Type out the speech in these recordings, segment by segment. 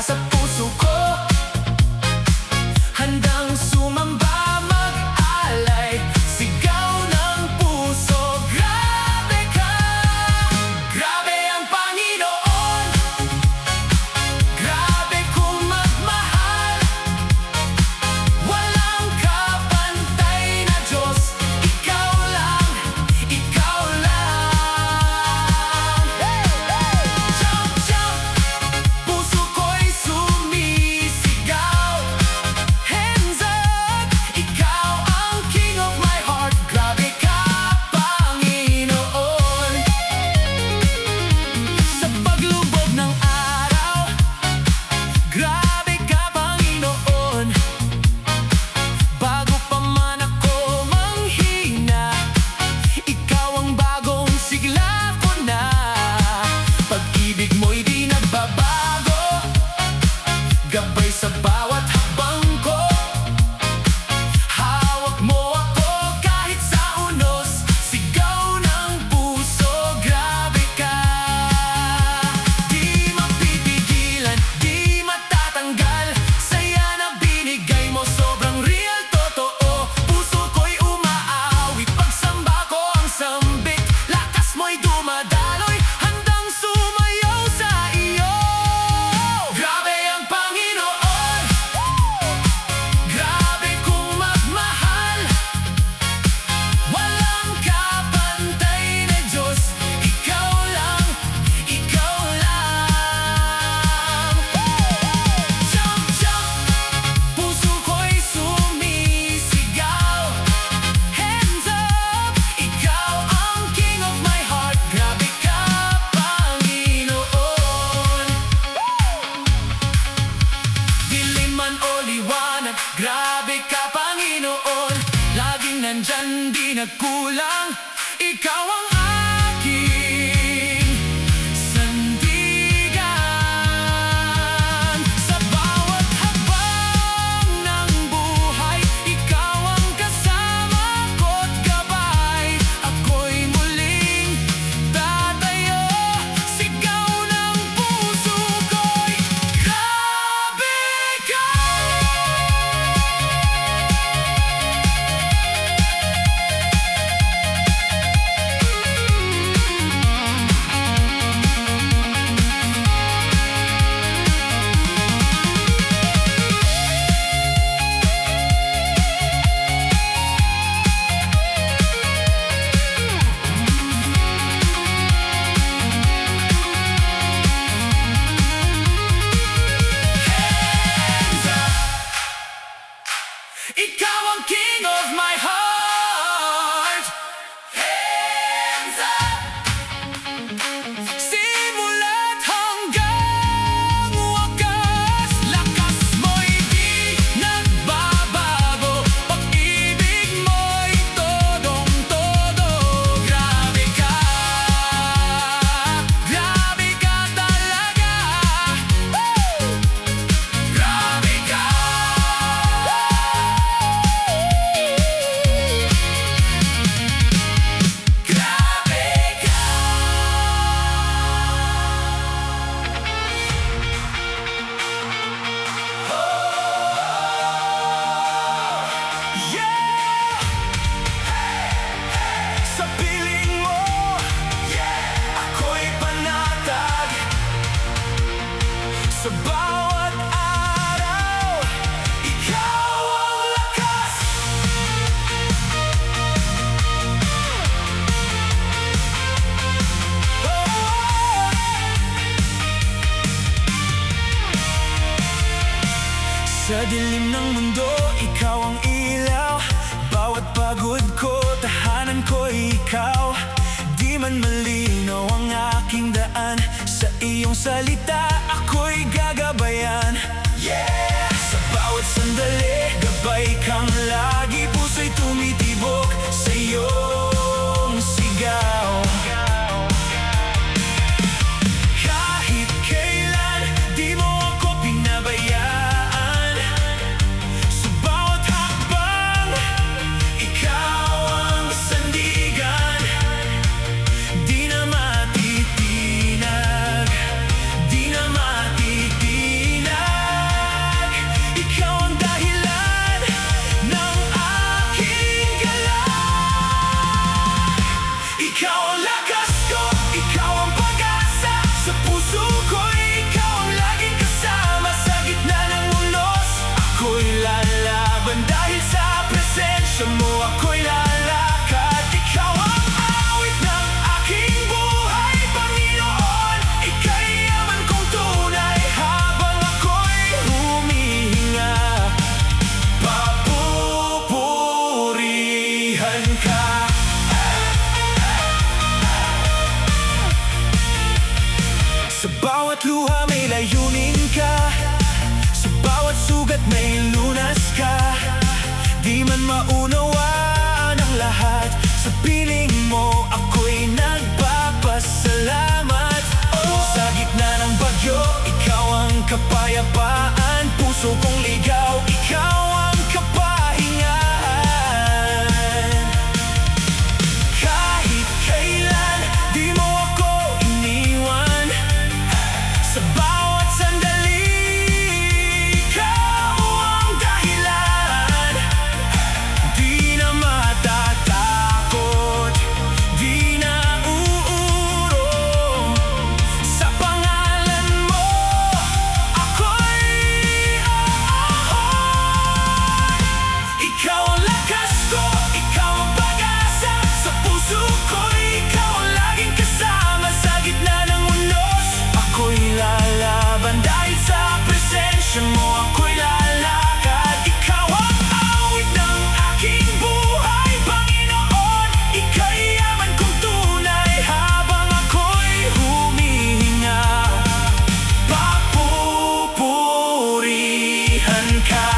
sa puso ko. Handang sumamba, mag-alay, sigaw ng puso. Grabe ka, grabe ang Panginoon. Grabe kung magmahal, walang kapantay na Diyos. Ikaw lang, ikaw lang. Jump, jump, puso ko'y sumisigaw. Hands up, ikaw ang king of my heart. Grabe ka, Panginoon. Sa paglubog ng araw, grabe ka, Panginoon. Bago pa man ako manghina, ikaw ang bagong sigla ko na. Pag-ibig mo'y di nagbabago, gabay sa bawat hakbang ko. Hawak mo ako kahit sa unos, sigaw ng puso. Grabe ka, di mapipigilan, di matatanggal. Saya na binigay mo, sobrang real, totoo. Puso ko'y umaawi, pagsamba ko ang sambit. Lakas mo'y dumadaloy, handang sumayaw sa iyo. Grabe ang Panginoon. Grabe kung magmahal, walang kapantay na Diyos. Ikaw lang, ikaw lang. Jump, jump, puso ko'y sumisigaw. Hands up, ikaw ang king of my heart. Grabe ka, Panginoon. Dilim man o liwanag, grabe ka, Panginoon. Laging nandyan, di nagkulang. Ikaw ang aking sandigan. Sa bawat hakbang ng buhay, ikaw ang kasama ko't gabay. Ako'y muling tatayo, sigaw ng puso ko'y grabe ka. Hands up, ikaw ang king of my heart. Hands up, simula't hanggang wakas. Lakas mo'y di nagbabago, pag-ibig mo'y todong-todo. Grabe ka talaga. Grabe ka. Grabe ka. Yeah! Sa piling mo, ako'y panatag. Sa bawat araw, ikaw ang lakas. Sa dilim ng mundo, ikaw ang ilaw. Bawat pagod ko, tahanan ko ikaw. Di man malinaw ang aking daan, sa iyong salita ako'y gagabayan. Yeah! Sa bawat sandali, gabay kang lagi. Puso'y tumitibok sa iyong sigaw. Kahit kailan, di mo ako pinabayaan. Sa bawat hakbang, ikaw ang sandigan. Di na matitinag, di na matitinag. kapayapaan. Puso kong ligaw, ikaw ang kapahingahan. Kahit kailan, di mo ako iniwan. Sa bawat sandali, ikaw ang dahilan. Di na matatakot, di na uurong. Sa pangalan mo, ako'y aahon. Ikaw ang lakas ko, ikaw ang pag-asa. Sa puso ko, ikaw ang laging kasama. Sa gitna ng unos, ako'y lalaban. Dahil sa presensya mo, ako'y lalakad. Ikaw ang awit ng aking buhay, Panginoon. Ika'y yaman kong tunay. Habang ako'y humihinga, papupurihan ka.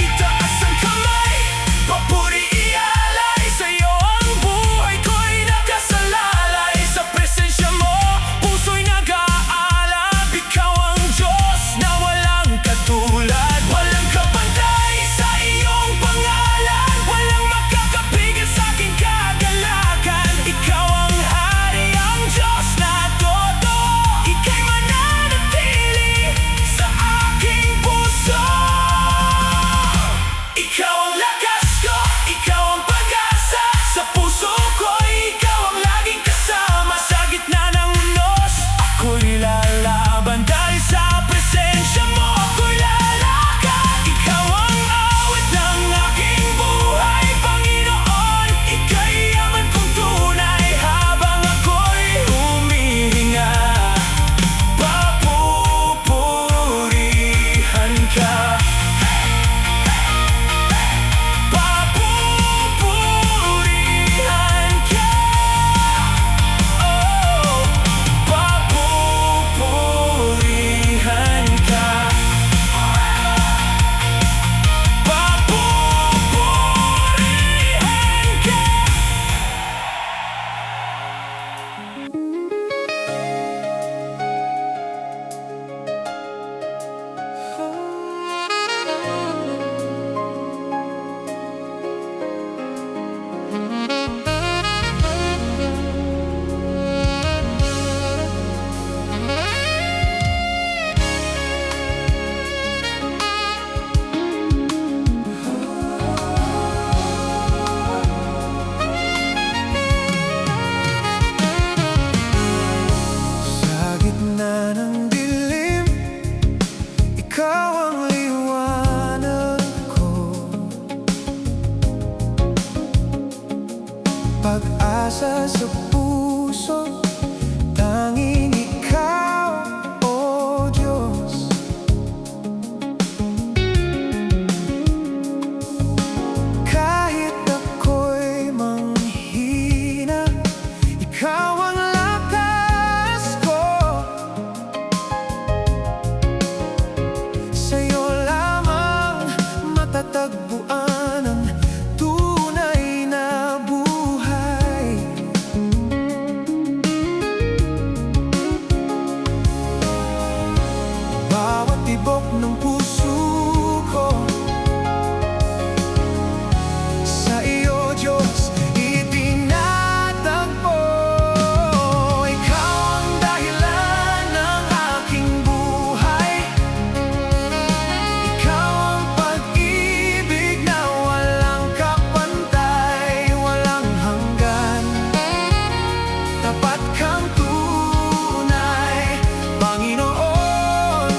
Itaas ang kamay, papuri ialay. Sa'yo ang buhay ko'y nakasalalay. Sa presensya mo, puso'y nag-aalab. Ikaw ang Diyos na walang katulad. Walang kapantay sa iyong pangalan. Walang makakapigil sa aking kagalakan. Ikaw ang hari, ang Diyos na totoo. Ika'y mananatili sa aking puso. Ikaw ang lakas ko, ikaw ang pag-asa. Sa puso ko, ikaw ang laging kasama. Sa gitna ng unos, ako'y lalaban. Dahil sa presensya mo, ako'y lalakad. Ikaw ang awit ng aking buhay, Panginoon. Ika'y yaman kong tunay. Habang ako'y humihinga, papupurihan ka. Papupurihan ka. Oh, papupurihan ka. Papupurihan ka. Sa gitna ng dilim, ikaw ang liwanag ko. Pag-asa sa puso, tanging ikaw, O Diyos. Kahit ako'y manghina, ikaw ang lakas ko. Sa'yo lamang matatagpuan ang tunay na buhay. Bawat tibok ng puso ko, sa iyo, Diyos, itinatagpo. Ikaw ang dahilan ng aking buhay. Ikaw ang pag-ibig na walang kapantay, walang hanggan. Tapat kang tunay, Panginoon.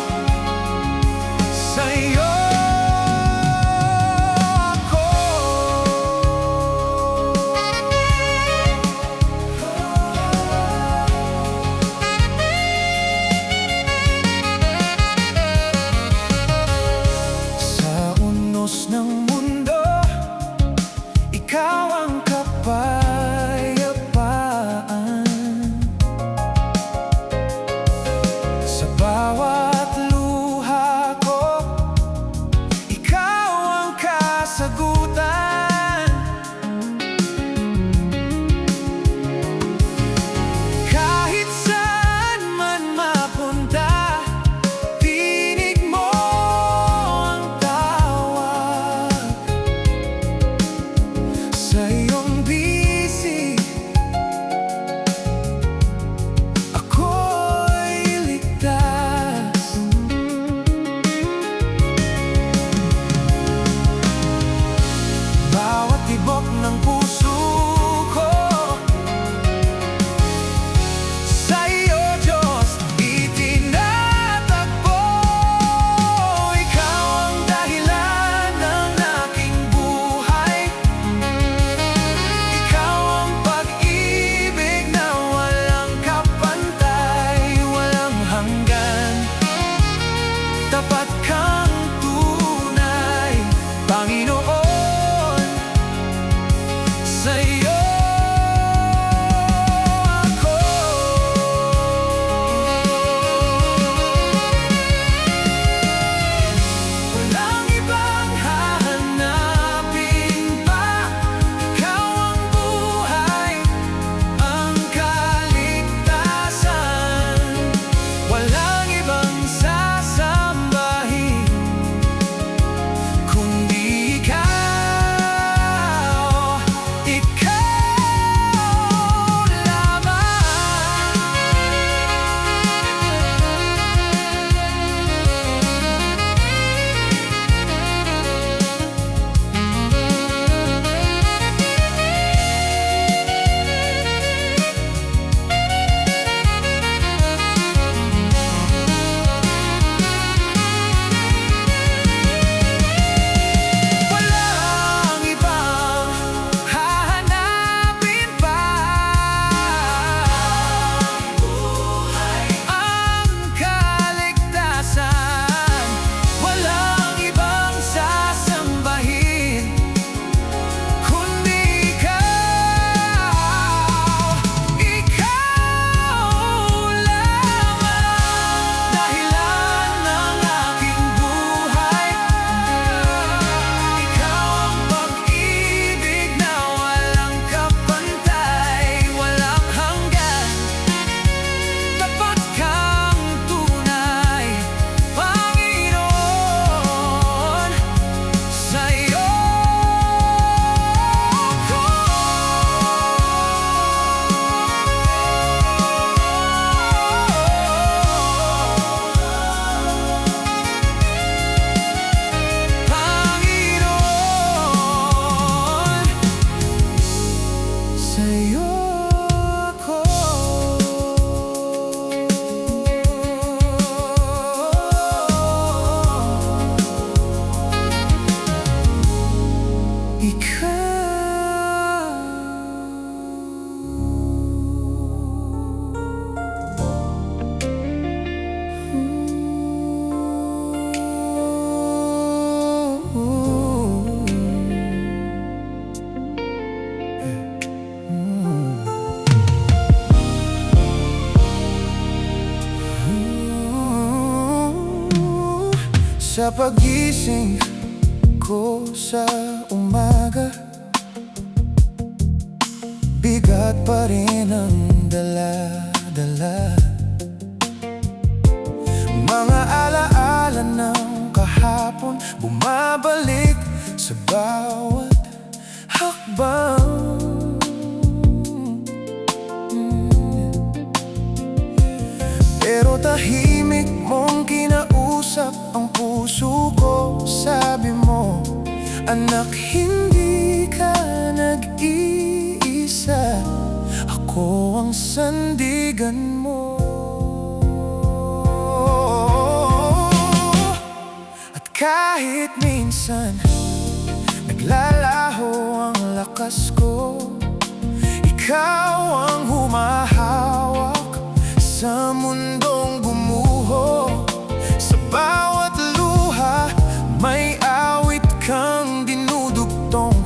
Sa pagising ko sa umaga, bigat pa rin ang dala-dala. Mga alaala ng kahapon bumabalik sa bawat hakbang. Pero tahimik mong kinausap ang puso ko. Sabi mo, anak, hindi ka nag-iisa. Ako ang sandigan mo. At kahit minsan naglalaho ang lakas ko, ikaw ang humahawak sa mundong gumuho. Sa bawat luha may awit kang dinudugtong.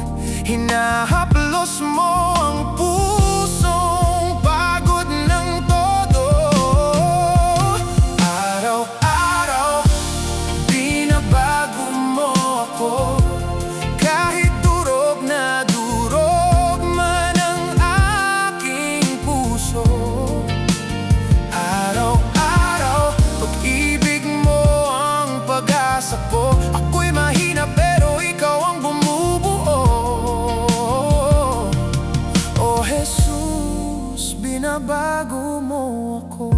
Hinahaplos mo ang pusong pagod ng todo. Araw-araw binabago mo ako, kahit durog na durog man ang aking puso. Araw-araw pag-ibig mo ang pag-asa ko. Ako'y mahina pero ikaw ang bumubuo. Oh Jesus, binabago mo ako.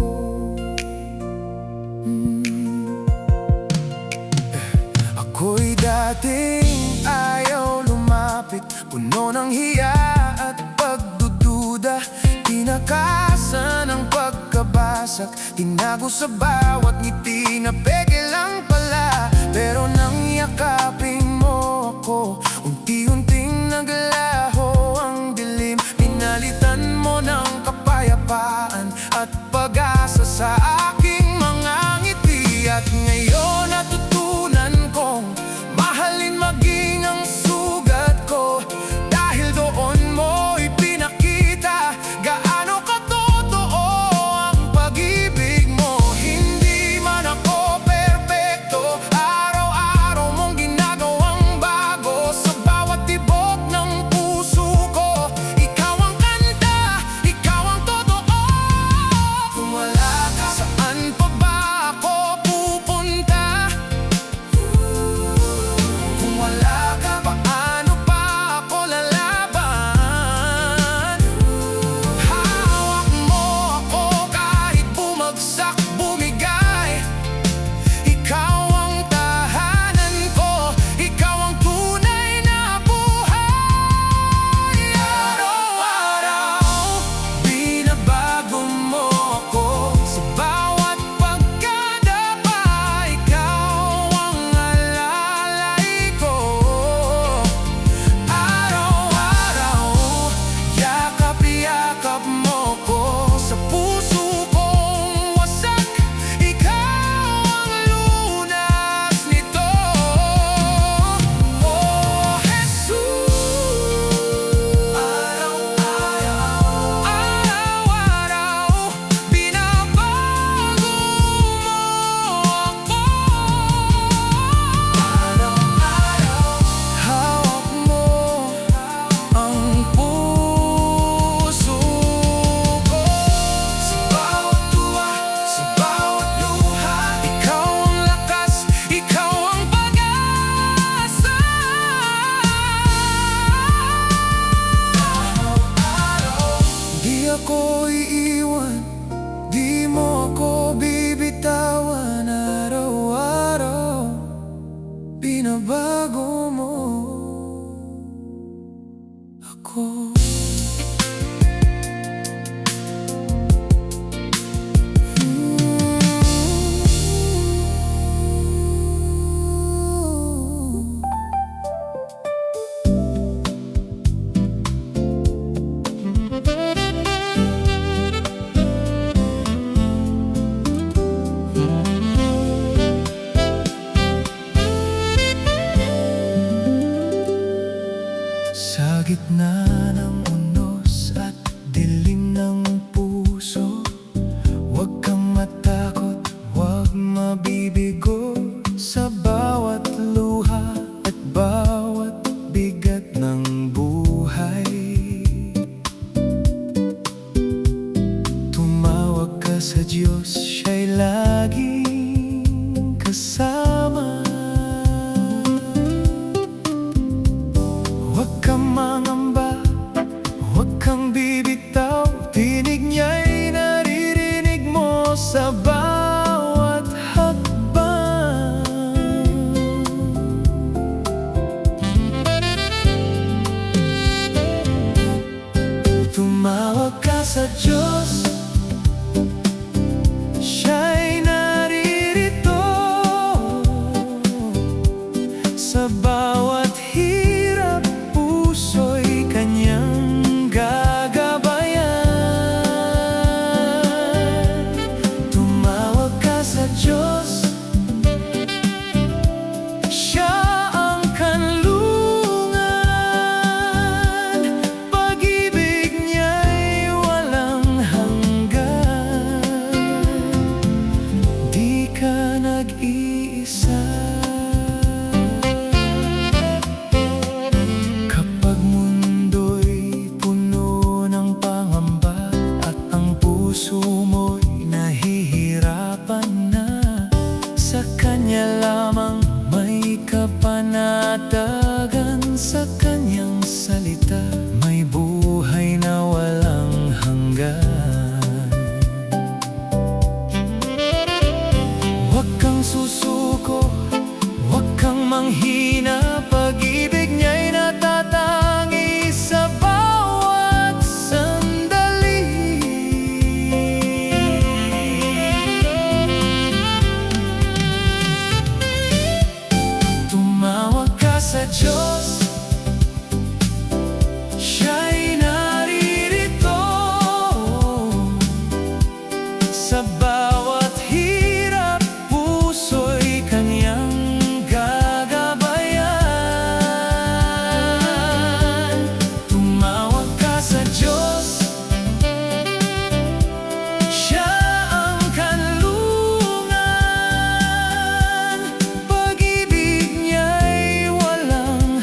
Ako'y dating ayaw lumapit, puno ng hiya at pagdududa. Tinakasan ang pagkabasag, tinago sa bawat ngiti na peke lang pala. Pero nang yakapin mo ako, unti-unting naglaho ang dilim. Pinalitan mo ng kapayapaan at pag-asa sa aking mga ngiti. At ngayon natutunan kong mahalin maging ang sugat ko, dahil doon mo ipinakita gaano katotoo ang pag-ibig mo. Hindi man ako perpekto, araw-araw mong ginagawang bago. Sa siya'y laging kasama. Huwag kang mangamba, huwag kang bibitaw, tinig niya'y naririnig mo sa bawat hakbang. Tumawag ka sa Diyos, siya'y naririto sa bawat hirap, puso'y kanyang gagabayan. Tumawag ka sa Diyos, siya ang kanlungan, pag-ibig niya'y walang hanggan. Di ka nag-iisa kapag mundo'y puno ng pangamba at ang puso mo'y nahihirapan na. Sa Kanya lamang may kapanatagan, sa Kanyang salita may buhay na walang hanggan. Huwag kang susuko, huwag kang manghina, pag-ibig niya'y natatangi sa bawat sandali. Tumawag ka sa Diyos, siya'y naririto sa bawat hirap, puso'y kanyang gagabayan. Tumawag ka sa Diyos, siya ang kanlungan, pag-ibig niya'y walang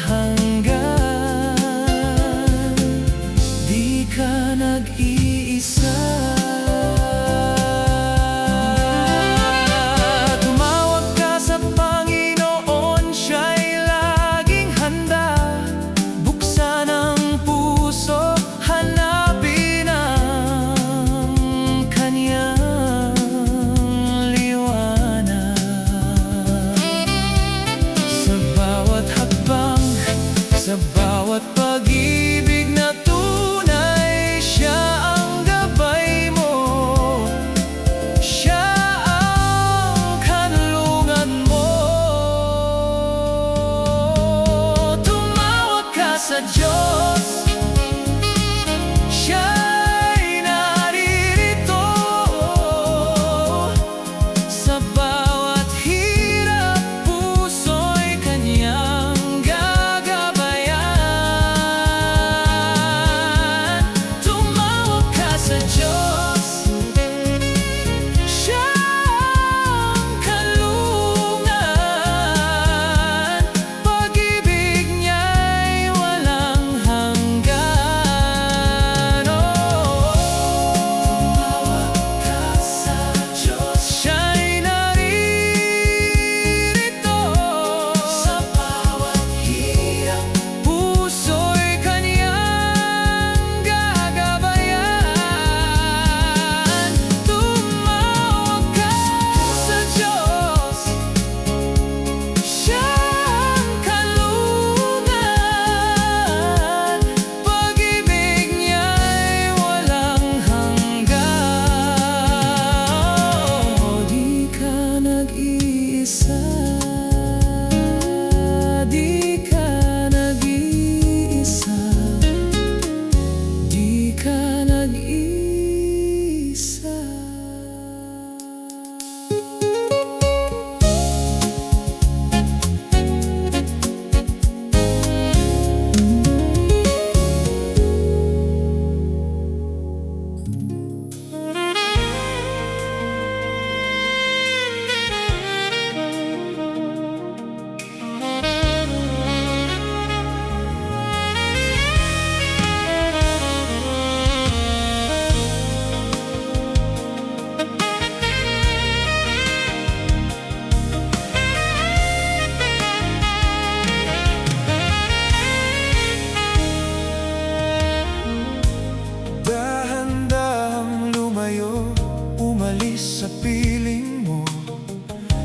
sa piling mo.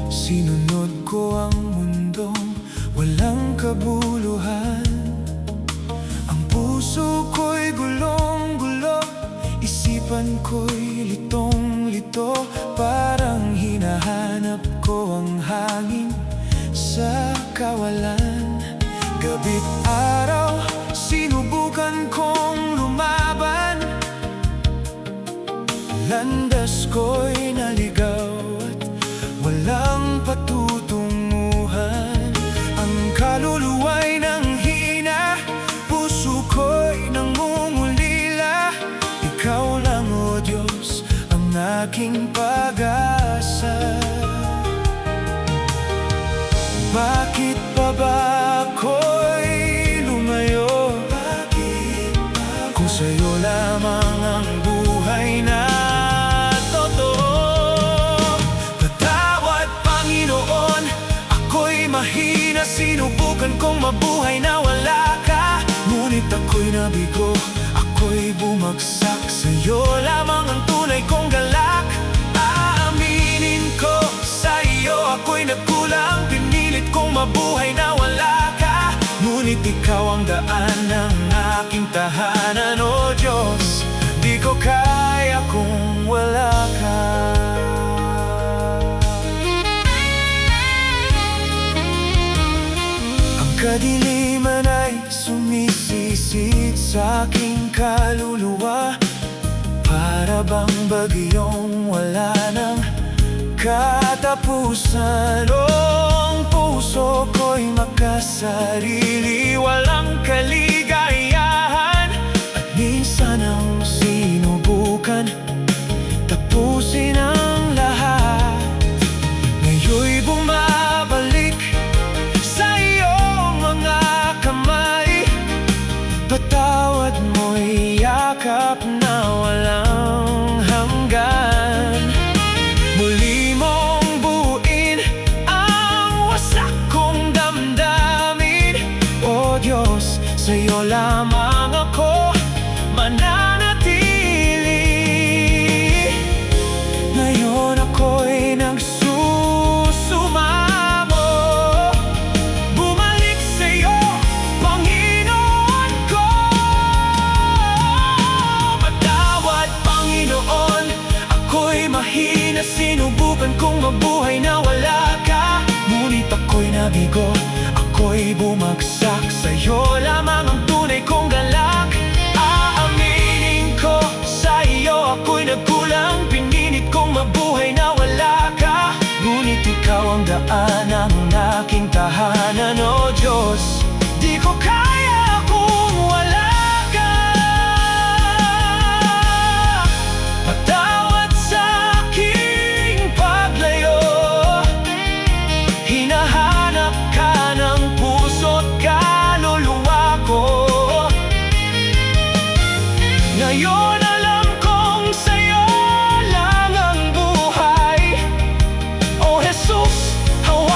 Sinunod ko ang mundong walang kabuluhan. Ang puso ko'y gulong-gulo, isipan ko'y litong-lito. Parang hinahanap ko ang hangin sa kawalan. Gabi't araw, sinubukan kong lumaban. Landas ko'y naligaw at walang patutunguhan. Ang kaluluwa'y nanghina, puso ko'y nangungulila. Ikaw lang, O Diyos, ang aking pag-asa. Bakit pa ba ako'y lumayo? Kung sa'yo lamang ang buhay na totoo. Patawad, Panginoon, ako'y mahina. Sinubukan kong mabuhay na wala ka. Ngunit ako'y nabigo, ako'y bumagsak. Sa'yo lamang ang tunay kong galak. Aaminin ko, sa iyo ako'y nagkulang. Pinilit kong mabuhay na wala ka. Ngunit ikaw ang daan ng aking tahanan, O Diyos. Di ko kaya kung wala ka. Ang kadiliman ay sumisisid sa aking kaluluwa. Para bang bagyong wala ng katapusan. Ang puso ko'y makasarili, walang kaligayahan. At minsan ang sinubukan tapusin ang lahat. Ngayon'y bumabalik sa iyong mga kamay. Patawad mo'y yakap na walang hanggan. Muli mong buuin ang wasak kong damdamin. O Diyos, sa'yo lamang ako mananatili. Ngayon ako'y nagsusumamo. Bumalik sa'yo, Panginoon ko. Patawad, Panginoon, ako'y mahina. Sinubukan kong mabuhay na wala ka. Ngunit ako'y nabigo, ako'y bumagsak. Sa'yo lamang ang tunay kong galak. Aaminin ko, sa iyo ako'y nagkulang. Pinilit kong mabuhay na wala ka. Ngunit ikaw ang daan ng aking tahanan, O Diyos. Di ko kaya kung wala ka. Patawad sa aking paglayo. Hinahanap ka ng puso't kaluluwa ko. Ngayon alam kong sa'yo lang ang buhay. O Jesus, hawa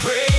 Pray